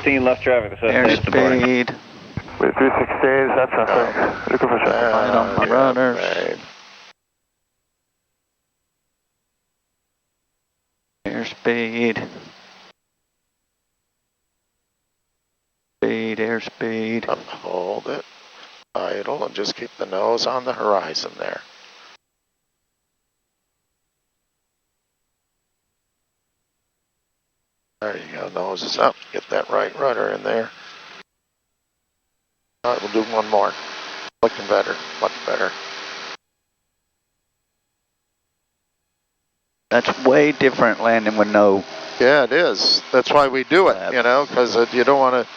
316 left traffic. Airspeed. With 316, that's traffic. Looking for traffic. Right on my runners. Right. Airspeed. Airspeed. Hold it. Idle and just keep the nose on the horizon there. There you go, nose is up. Get that right rudder in there. All right, we'll do one more. Looking better, much better. That's way different landing with no. Yeah, it is. That's why we do it, you know, because you don't want to,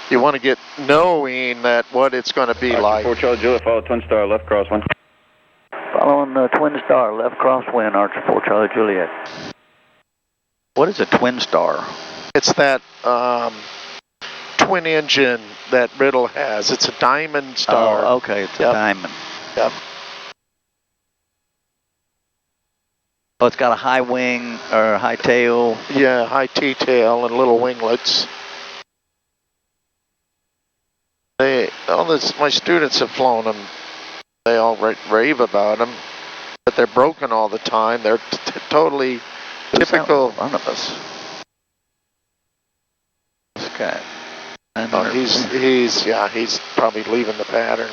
you want to get knowing that what it's going to be like. 4 Charlie Juliet, follow Twin Star, left crosswind. Following the Twin Star, left crosswind, Archer 4 Charlie Juliet. What is a Twin Star? It's that twin engine that Riddle has. It's a diamond star. Oh, okay, it's a diamond. Yep. Oh, it's got a high wing or a high tail. Yeah, high T-tail and little winglets. My students have flown them. They all rave about them, but they're broken all the time. They're totally typical. One of us. Okay. Oh, he's probably leaving the pattern.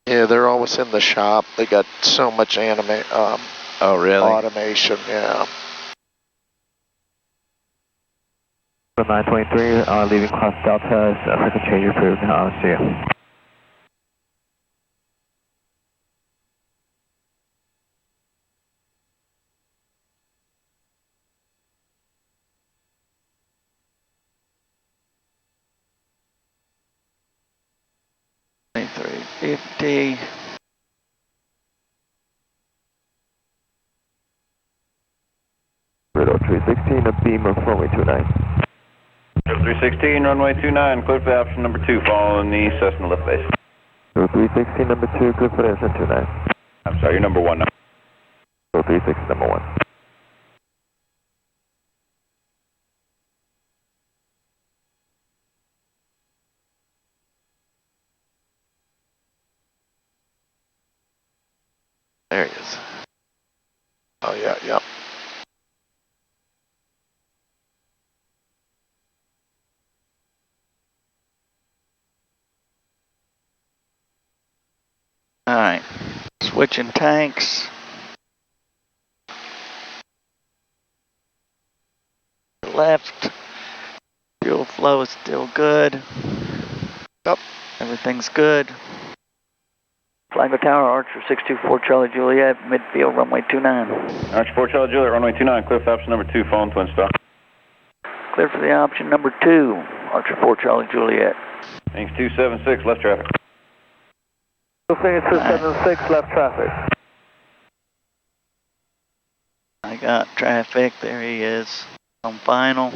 Yeah, they're always in the shop. They got so much oh, really? Automation, yeah. 923, leaving cross Delta, frequent change approved. See you. $350. Riddle 316, a beam of runway 29. 316, runway 29, clear for option number 2, following the Cessna lift base. 316, number 2, clear for option 29. I'm sorry, you're number 1 now. 316, number 1. There he is. Oh, yeah, yep. All right, switching tanks. Left. Fuel flow is still good. Yep. Everything's good. Flamingo Tower, Archer 624 Charlie Juliet, midfield, runway 29. Archer 4 Charlie Juliet, runway 29, clear for option number 2, following Twin Star. Clear for the option number 2, Archer 4 Charlie Juliet. Thanks, 276, left traffic. Phoenix 276, left traffic. I got traffic, there he is, on final.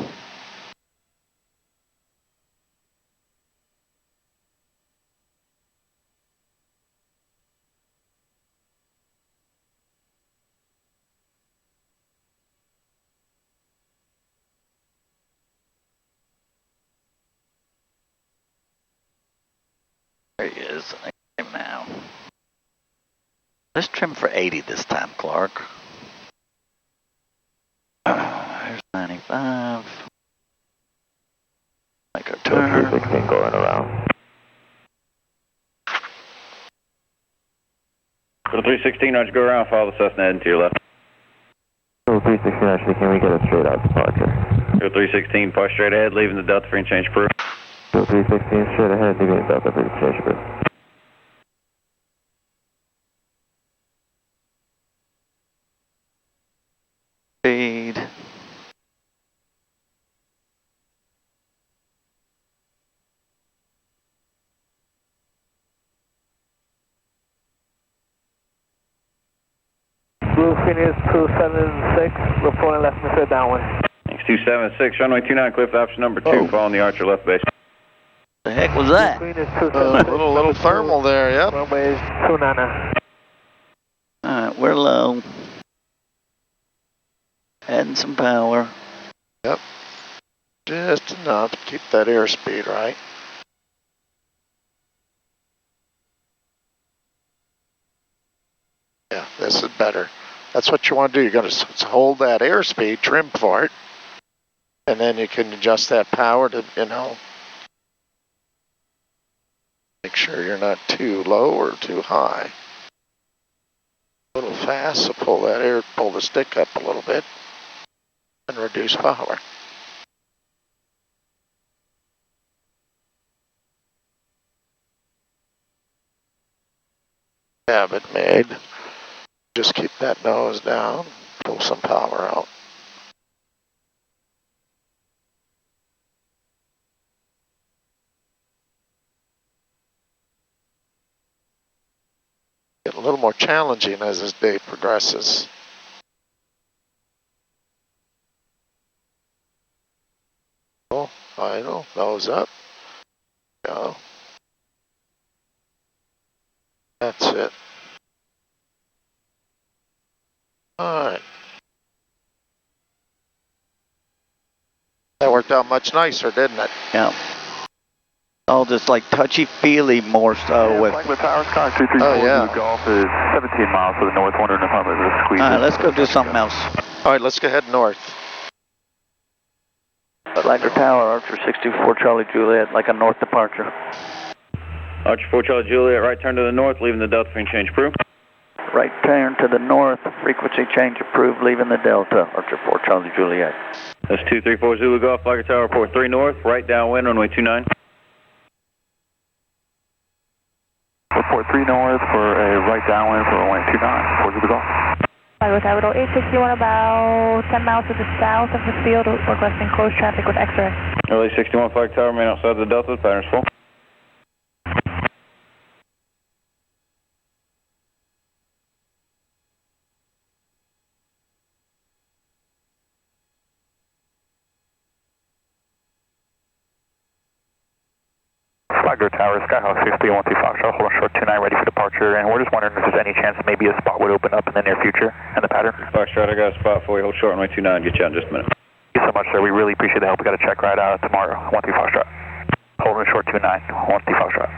There he is, I get him now. Let's trim for 80 this time, Clark. There's 95. Make a turn. 316 going around. For the 316, Roger, go around, follow the Cessna heading to your left. 316, actually, can we get a straight out departure? Go 316, push straight ahead, leaving the Delta free and change approved. 316, straight ahead, leaving the Delta free and change approved. Speed. Blue Phoenix 276, reporting left missile downwind. Thanks, 276, runway 29, clear for option number 2, following the Archer left base. The heck was that? Phoenix 276, little thermal there, yep. runway 29. Alright, we're low. Adding some power. Yep. Just enough to keep that airspeed right. Yeah, this is better. That's what you want to do. You're going to hold that airspeed, trim for it, and then you can adjust that power to, you know, make sure you're not too low or too high. A little fast, so pull the stick up a little bit and reduce power. Habit made. Just keep that nose down, pull some power out. Get a little more challenging as this day progresses. Oh, final, nose up. Go. That's it. Alright. That worked out much nicer, didn't it? Yeah. All just like touchy-feely more so with... Like the tower's car 234 Oh, yeah. the Golf is 17 miles to the north, wondering if I'm able to squeeze Alright, let's go do something else. Alright, let's go head north. Flagler Tower, Archer 64 Charlie Juliet, like a north departure. Archer 4 Charlie Juliet, right turn to the north, leaving the Delta frame change approved. Right turn to the north, frequency change approved, leaving the Delta, Archer 4 Charlie Juliet. That's 234 Zulu Golf, Flagler Tower, report 3 north, right downwind, runway 29. Report 3 north for a right downwind for runway 29, towards the Golf. Flagler Tower 861, about 10 miles to the south of the field, requesting close traffic with X-ray. Early 61 Flagler Tower, remain outside the Delta, pattern's full. Flagler Tower, Skyhouse 6113 Foxtrot, hold on short 29, ready for departure, and we're just wondering if there's any chance maybe a spot would open up in the near future in the pattern. Foxtrot, I got a spot for you, hold short, runway 29, get you out in just a minute. Thank you so much, sir. We really appreciate the help. We got to check right out tomorrow. 13 Foxtrot. Holding short 29, 13 Foxtrot.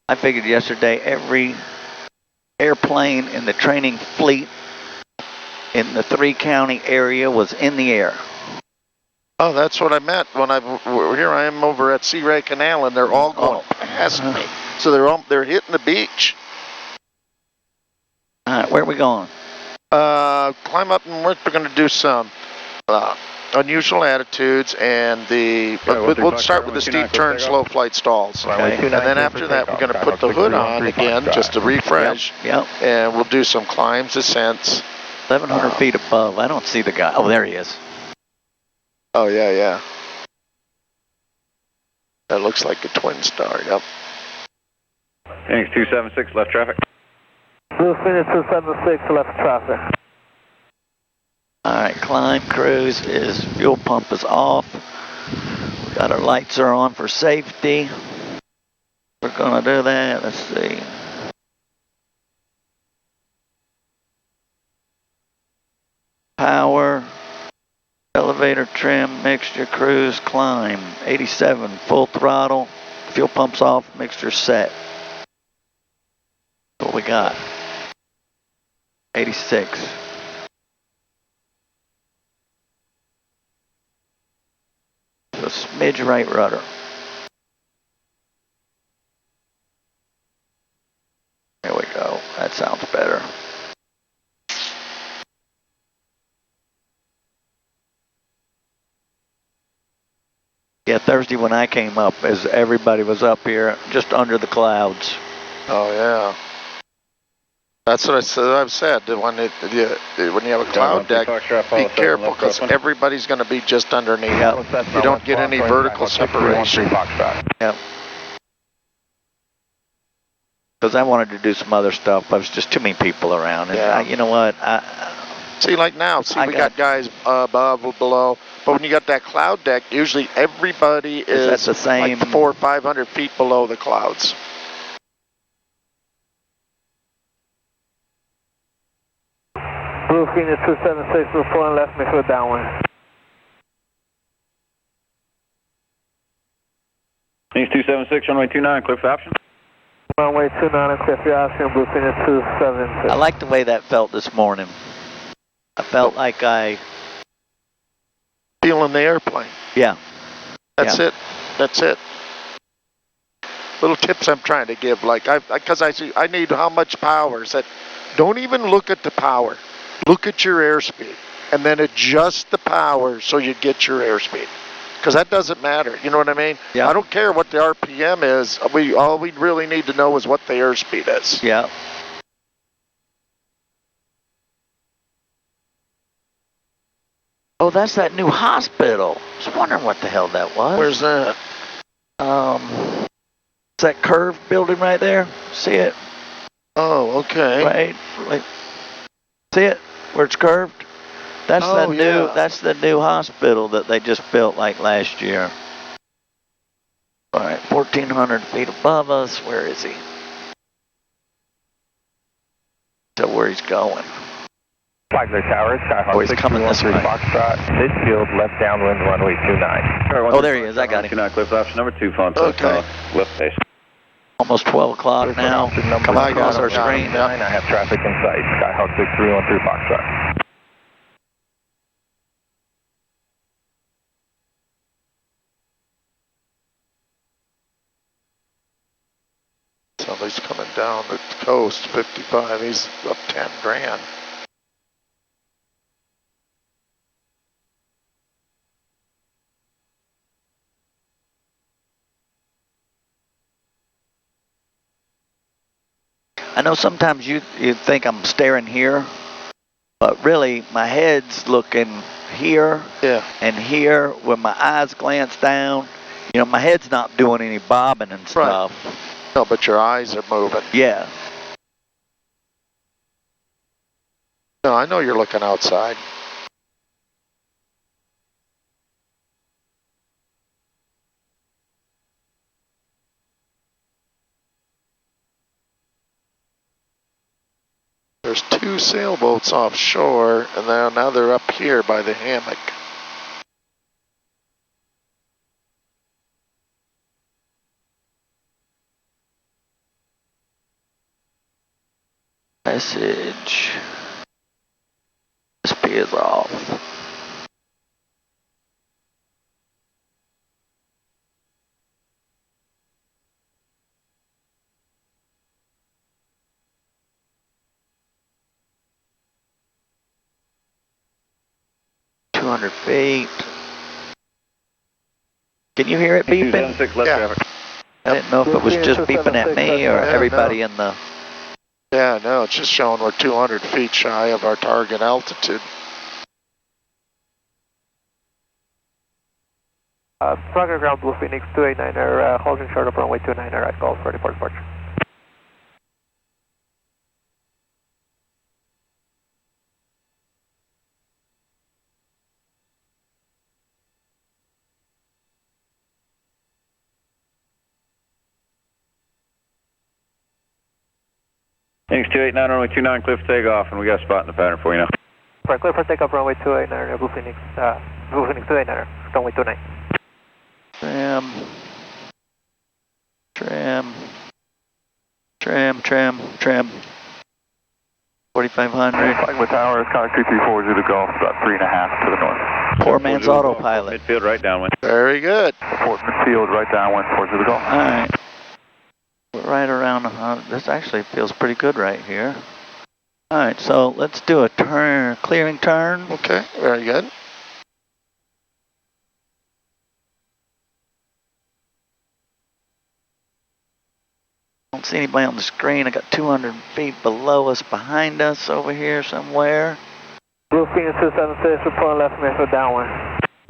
I figured yesterday every airplane in the training fleet in the 3-county area was in the air. Oh, that's what I meant when here I am over at Sea Ray Canal and they're all going past me. So they're hitting the beach. Alright, where are we going? Climb up and we're going to do some unusual attitudes and we'll start with the steep turn, slow flight stalls. Okay. And then after that we're going to put the hood on again just to refresh. Yep. And we'll do some climbs, descents. 1,100 feet above. I don't see the guy. Oh, there he is. Oh, yeah. That looks like a twin star, yep. Phoenix 276, left traffic. Blue Phoenix 276, left traffic. Alright, climb, cruise fuel pump is off. We got our lights are on for safety. We're gonna do that, let's see. Power, elevator trim, mixture, cruise, climb. 87, full throttle, fuel pump's off, mixture set. What we got? 86. A smidge right rudder. There we go. That sounds better. Yeah, Thursday when I came up, as everybody was up here, just under the clouds. Oh, yeah. That's what I've said. When you have a cloud deck, be careful because everybody's going to be just underneath. Yep. You don't get any vertical separation. Yep. Because I wanted to do some other stuff, but it's just too many people around. And Yeah. you know what? See, like now, we got guys above or below, But when you got that cloud deck, usually everybody is that the same? like 400 or 500 feet below the clouds. Blue Phoenix 276, reporting left me for downwind. Phoenix 276, runway 29, clear for option. Runway 29, clear for option, Blue Phoenix 276. I like the way that felt this morning. I felt like Feeling the airplane. Yeah. That's it. That's it. Little tips I'm trying to give, like because I need how much power. Said, don't even look at the power. Look at your airspeed, and then adjust the power so you get your airspeed. Because that doesn't matter. You know what I mean? Yeah. I don't care what the RPM is. All we really need to know is what the airspeed is. Yeah. Oh, that's that new hospital. I was wondering what the hell that was. Where's that? It's that curved building right there. See it? Oh, okay. Right. Like, see it? Where it's curved? That's Oh, the new. yeah. That's the new hospital that they just built like last year. All right, 1,400 feet above us. Where is he? So where he's going? Flagler Tower, Skyhawk Oh, he's coming this way. Foxtrot, midfield, left downwind, runway 29. Oh, there he is. I got him. 29, clear for option number 2, phone close. Okay. Left base. Almost 12 o'clock now. Coming I got across our him, got him, screen. yeah. I have traffic in sight. Skyhawk 6313 Foxtrot. Somebody's coming down the coast, 55. He's up 10 grand. I know sometimes you think I'm staring here, but really my head's looking here Yeah. and here when my eyes glance down. You know, my head's not doing any bobbing and stuff. No, but your eyes are moving. Yeah. No, I know you're looking outside. There's 2 sailboats offshore, and now they're up here by the hammock. Message. SP is off. Feet. Can you hear it beeping? 276, left Yeah. traffic. I didn't know if it was just beeping at me or Yeah, everybody in the... Yeah, no, it's just showing we're 200 feet shy of our target altitude. Frogger ground, Blue Phoenix 289er, holding short of runway 29er at Gulf, ready for departure. Phoenix 289, runway 29, clear for takeoff, and we got a spot in the pattern for you now. Right, clear for takeoff, runway 289er, Blue Phoenix 289er, runway 29. Trim. 4,500. Flagler Tower, Skyhawk 2340 to Gulf, about 3.5 to the north. Poor man's autopilot. Midfield, right downwind. Very good. Port midfield, right downwind, 40 to the Gulf. All right. We're right around, this actually feels pretty good right here. All right, so let's do a turn, clearing turn. Okay, very good. Don't see anybody on the screen. I got 200 feet below us, behind us over here somewhere. Blue Phoenix 276, reporting left me for downwind.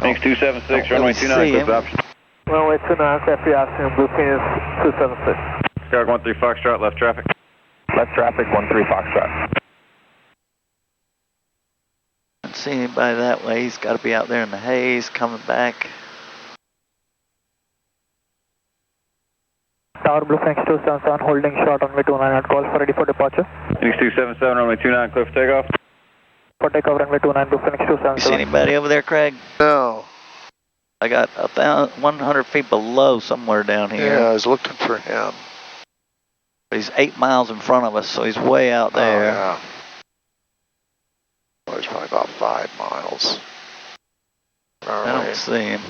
Phoenix 276, Don't runway really 29, see clear him. for option. Runway 29, clear for option, Blue Phoenix 276. Skyhawk 13 Foxtrot, left traffic. Left traffic, 13 Foxtrot. Let's see anybody that way. He's got to be out there in the haze coming back. Tower Blue Phoenix 277 holding short on way 29 at golf ready for departure. Phoenix 277, runway 29, clear for takeoff. For takeoff runway 29 Blue Phoenix You see 277. anybody over there, Craig? No. I got 100 feet below somewhere down here. Yeah, I was looking for him. He's 8 miles in front of us, so he's way out there. Oh, yeah. Oh, he's probably about 5 miles. I don't see him.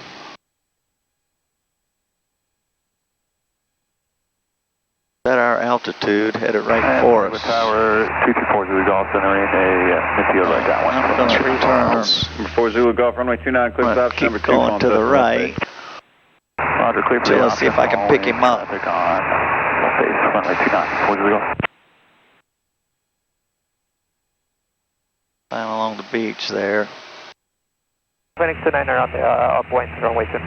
At our altitude, headed right for us. Tower 224 Zulu Golf Center in a midfield right that one. I'm going to 3 turn. miles. Number 4 Zulu Golf, runway 29, clear for Keep number 2. going to the right. Roger, clear for So let's see if I can pick him up. Traffic on left base, runway 29, 4 Zulu Golf. Down along the beach there. Phoenix 29 on the upwind runway 20.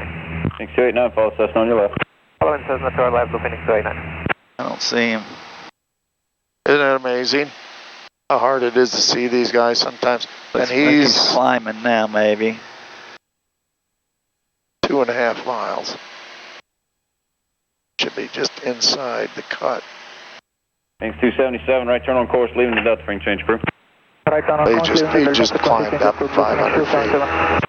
Phoenix 289, follow Cessna on your left. Following Cessna to our left, Blue Phoenix 289. I don't see him. Isn't it amazing how hard it is to see these guys sometimes? Looks And like he's climbing now, maybe. 2.5 miles. Should be just inside the cut. Phoenix 277, right turn on course, leaving the Delta Spring change crew. Right down on They course, just- leaving they the just Delta climbed Pacific up to 500 feet. 277.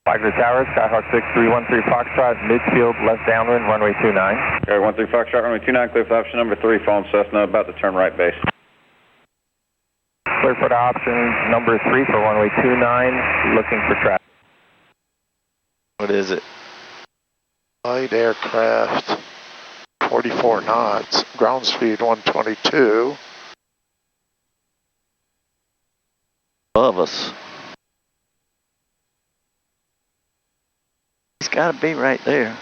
Roger Tower, Skyhawk 6313 Foxtrot, midfield, left downwind, runway 29. Gary 13 Foxtrot, runway 29, clear for option number 3, following Cessna, about to turn right base. Clear for the option number 3 for runway 29, looking for traffic. What is it? Light aircraft, 44 knots, ground speed 122. Above us. He's got to be right there.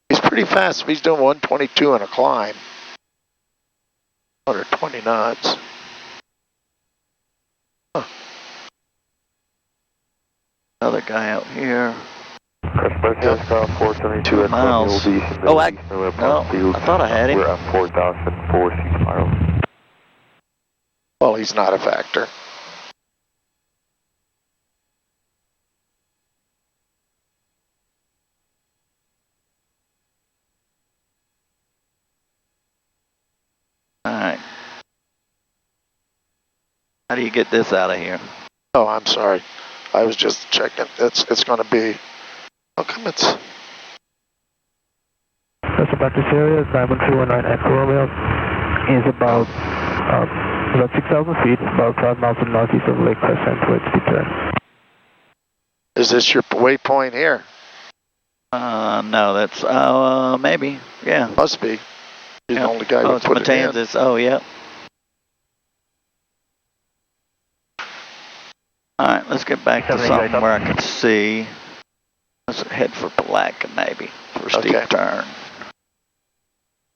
He's pretty fast if he's doing 122 on a climb. 120 knots. Huh. Another guy out here. Crestburg, Aircraft 472 at miles. Colonial Beach. Oh, I thought I had him. We're at 4,004 feet miles. Well, he's not a factor. Alright. How do you get this out of here? Oh, I'm sorry. I was just checking. It's going to be. How come it's? That's about this area. Diamond 219 Echo Romeo is about 6,000 feet, about 5 miles to the northeast of Lake Crescent towards the turn. Is this your waypoint here? No, that's, maybe, yeah. Must be. He's the only guy who it's put it in. Matanzas. Oh, yep. Alright, let's get back to something where I can see. Let's head for black, maybe, for a steep Okay. turn.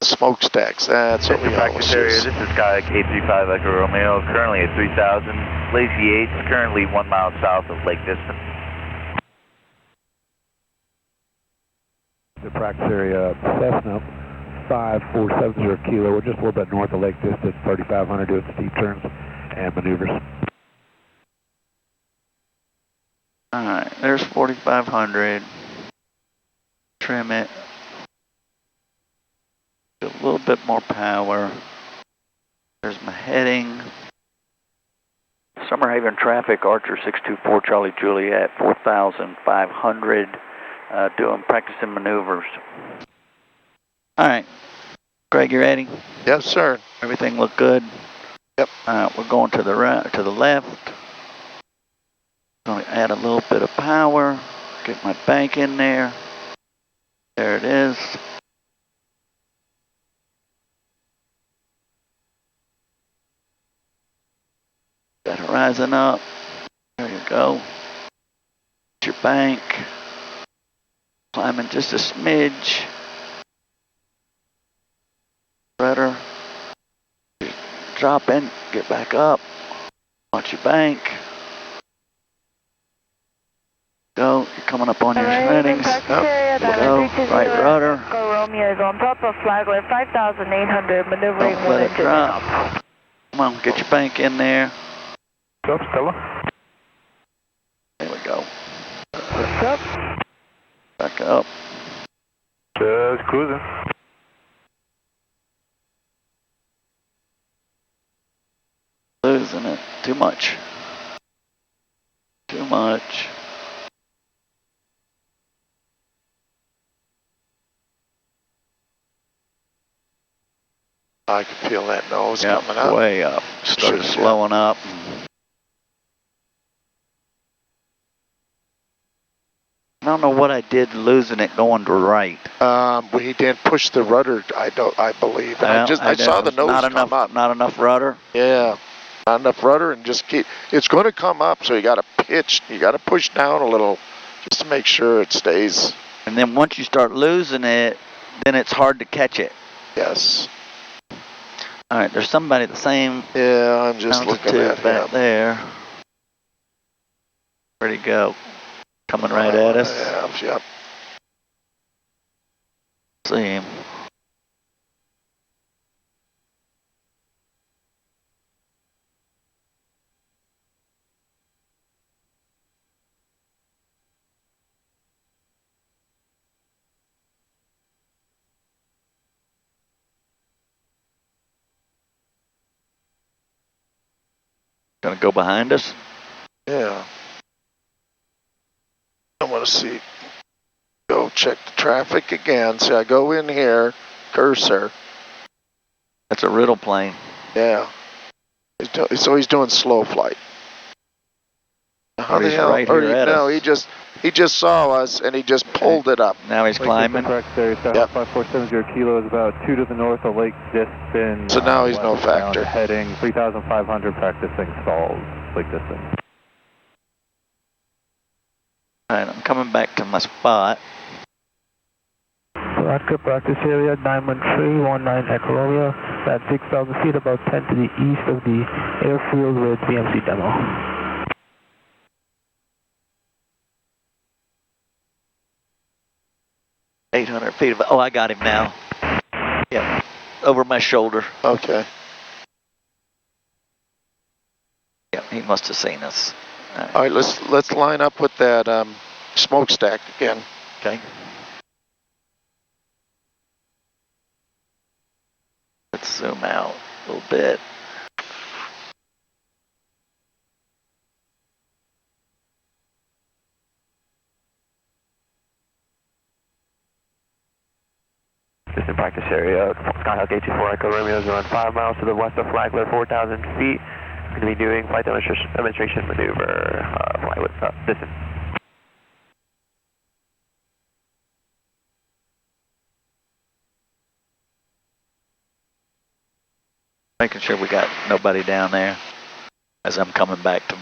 Smokestacks. That's what we always use. This is Sky K35 Echo Romeo, currently at 3,000. Lazy 8, currently 1 mile south of Lake Distance. The practice area, Cessna 5470 Kilo. We're just a little bit north of Lake Distance, 3,500, doing steep turns and maneuvers. Alright, there's 4,500. Trim it. A little bit more power. There's my heading. Summer Haven traffic, Archer 624 Charlie Juliet, 4,500. Doing practicing maneuvers. Alright. Greg, you ready? Yes, sir. Everything look good? Yep. Alright, we're going to the right, to the left. Going to add a little bit of power. Get my bank in there. There it is. That horizon up. There you go. Get your bank. Climbing just a smidge. Rudder. Drop in, get back up. Watch your bank. Go, you're coming up on your settings. Go, right rudder. Go Romeo is on top of flagler 5,800, maneuvering Don't let it drop. Come on, get your bank in there. Stella. back up. Back up. Just cruising. Losing it. Too much. Too much. I can feel that nose Yep, coming up. way up. Started slowing up. I don't know what I did losing it going to right. We didn't push the rudder, I believe. And I saw the nose come up. Not enough rudder? Yeah. Not enough rudder, and just keep, it's going to come up, so you got to pitch, you got to push down a little just to make sure it stays. And then once you start losing it, then it's hard to catch it. Yes. All right, there's somebody the same Yeah, I'm just looking at back him. there. Where'd he go? Coming right at us? Yep. See him. Gonna go behind us? Yeah. I want to see. Go check the traffic again. See, I go in here, cursor. That's a riddle plane. Yeah. So he's doing slow flight. How the He's hell? right here at no, us. he just saw us and he just pulled it up. Now he's climbing. Correct, sir. Yep. 5470 kilo is about 2 to the north of Lake Diston. So now he's no factor. Heading 3,500, practicing stalls, Lake Diston. All right, I'm coming back to my spot. Alaska practice area, Diamond 319 Echo Romeo, at 6,000 feet, about 10 to the east of the airfield with VMC demo. 800 feet of, oh, I got him now. Yep, over my shoulder. Okay. Yep, he must have seen us. All right, let's line up with that smokestack again. Okay. Let's zoom out a little bit. Distant practice area, Skyhawk 824 Echo Romeo is around 5 miles to the west of Flagler, 4,000 feet. Going to be doing flight demonstration maneuver, fly with distant. Making sure we got nobody down there as I'm coming back to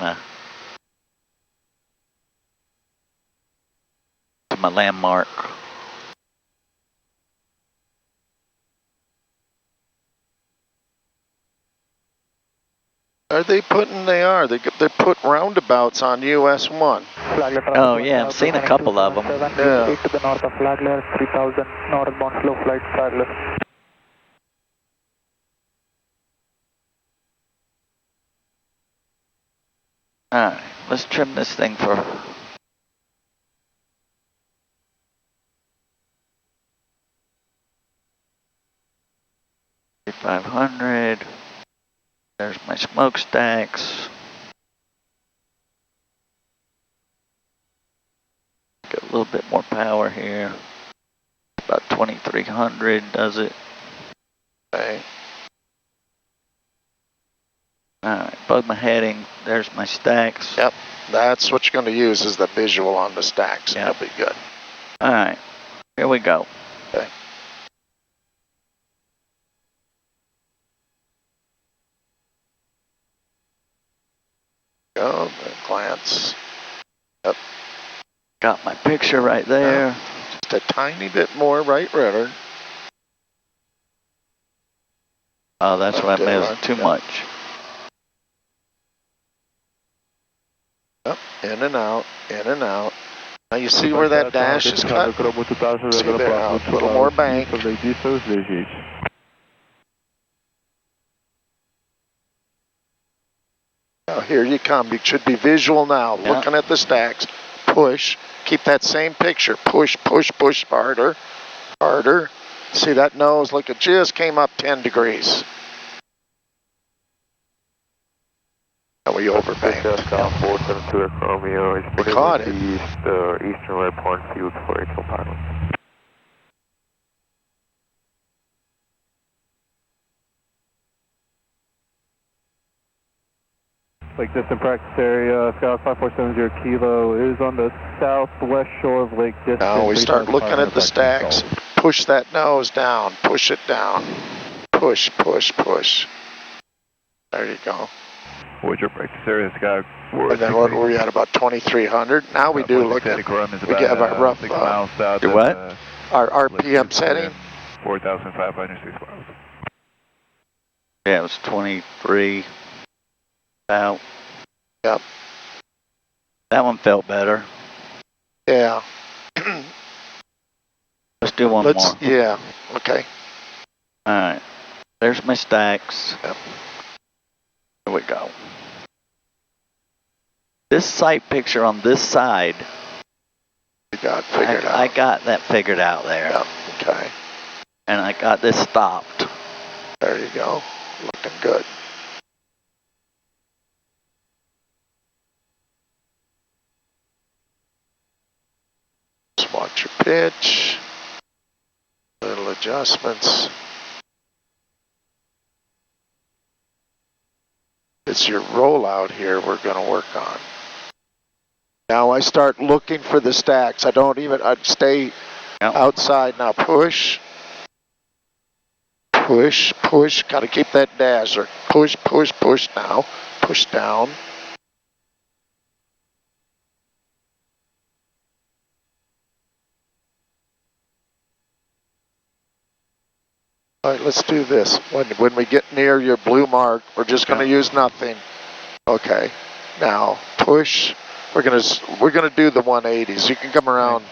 my landmark. Are they putting? They are. They put roundabouts on US 1. Oh yeah, I've seen a couple of them. Yeah. To the north of Flagler, 3,000 northbound slow flight Flagler. Alright, let's trim this thing for 500. There's my smokestacks. Get a little bit more power here. About 2,300 does it. Okay. Alright, bug my heading. There's my stacks. Yep. That's what you're going to use is the visual on the stacks. Yep. That'll be good. Alright, here we go. Okay. Go, glance. Yep. Got my picture right there. Just a tiny bit more right rudder. Oh, that's what I missed. Right. Too Yep. much. Yep. In and out, in and out. Now you see where that dash is cut? See there, a little more bank. Now here you come. You should be visual now. Yeah. Looking at the stacks. Push. keep that same picture. Push, push, push harder, harder. See that nose? Look, it just came up 10 degrees. And we overbanked. We caught it. Eastern right porn field for April pilot. Lake Distant practice area, Skyhawk 5470 Kilo is on the southwest shore of Lake Distant. Now we start looking at the stacks. Push that nose down. Push it down. Push, push, push. There you go. What's your practice area, Sky? And then what were we at, about 2,300? Now we do look at, we have our rough, your what? Our RPM setting. 4,506 miles. Yeah, it was 23. About. Yep. That one felt better. Yeah. Let's do one more. Yeah, okay. Alright. There's my stacks. Yep. Here we go. This sight picture on this side. You got figured out. I got that figured out there. Yep, okay. And I got this stopped. There you go. Looking good. Just watch your pitch. Little adjustments. It's your rollout here we're going to work on. Now I start looking for the stacks. I'd stay outside now. Push. Push, push. Got to keep that dasher. Push, push, push now. Push down. All right, let's do this. When we get near your blue mark, we're just going to use nothing. Okay. Now push. We're gonna do the 180s. You can come around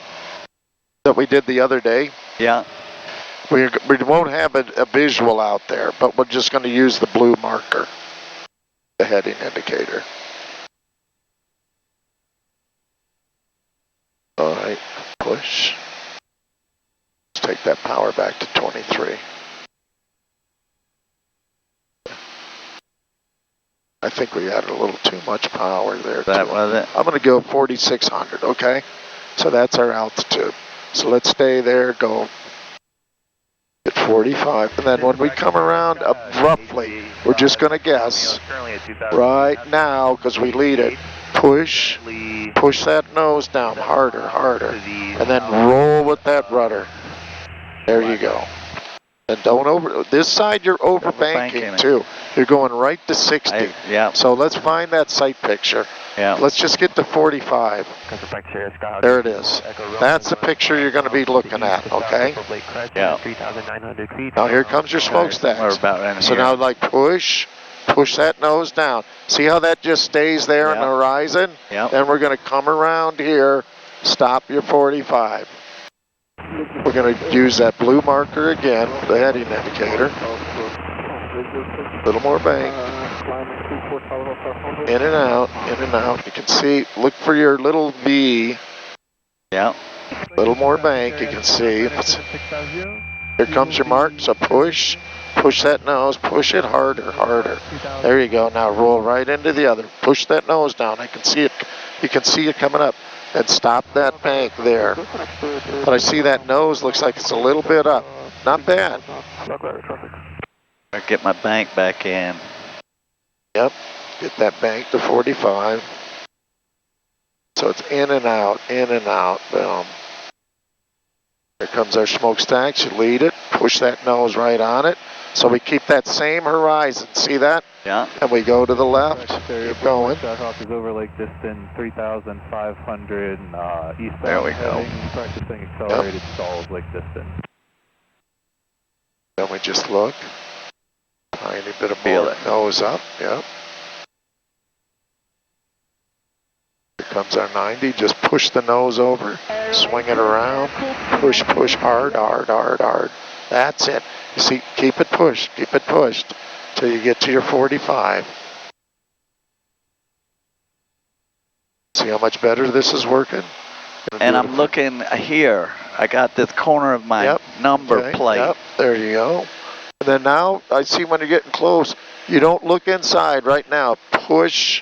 that we did the other day. Yeah. We won't have a visual out there, but we're just going to use the blue marker, the heading indicator. All right, push. Let's take that power back to 23. I think we added a little too much power there. That was it. I'm going to go 4,600, okay? So that's our altitude. So let's stay there, go at 45. And then when we come around roughly, we're just going to guess right now, because we lead it, push that nose down harder, harder, and then roll with that rudder. There you go. And don't this side you're overbanking too. You're going right to 60. Yeah. So let's find that sight picture. Yeah. Let's just get to 45. There it is. That's the picture you're going to be looking at, okay? Yeah. Now here comes your smokestack. We're about in So here. now like push that nose down. See how that just stays there on the horizon? Yeah. Then we're going to come around here, stop your 45. We're going to use that blue marker again, the heading indicator. A little more bank. In and out, in and out. You can see, look for your little V. Yeah. A little more bank, you can see. Here comes your mark, so push that nose, push it harder, harder. There you go, now roll right into the other. Push that nose down, I can see it, you can see it coming up. And stop that bank there. But I see that nose looks like it's a little bit up. Not bad. I get my bank back in. Yep, get that bank to 45. So it's in and out, boom. Here comes our smokestacks, you lead it, push that nose right on it. So we keep that same horizon, see that? Yeah. And we go to the left, keep going. Skyhawk is over Lake Distant, 3,500 eastbound. There we go. Practicing accelerated stalls Lake Distant. Then we just look. Tiny bit of Feel more it. nose up, yep. Here comes our 90, just push the nose over, swing it around, push hard, hard, hard, hard. That's it. You see, keep it pushed till you get to your 45. See how much better this is working? And I'm looking here. I got this corner of my number plate. Yep, there you go. And then now, I see when you're getting close, you don't look inside right now. Push,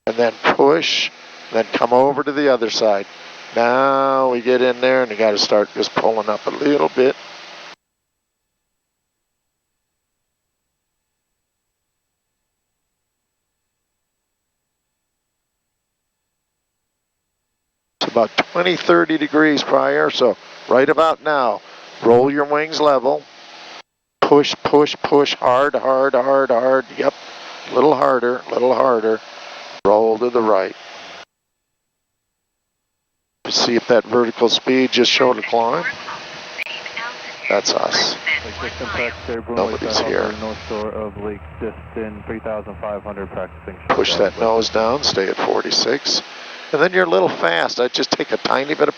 and then push, then come over to the other side. Now we get in there and you got to start just pulling up a little bit. It's about 20, 30 degrees prior, so right about now, roll your wings level. Push, push, push, hard, hard, hard, hard. Yep, a little harder, roll to the right. See if that vertical speed just showed a climb. That's us. Nobody's here. North shore of Lake Diston, 3,500 practicing. Push that nose down, stay at 46. And then you're a little fast. I'd just take a tiny bit of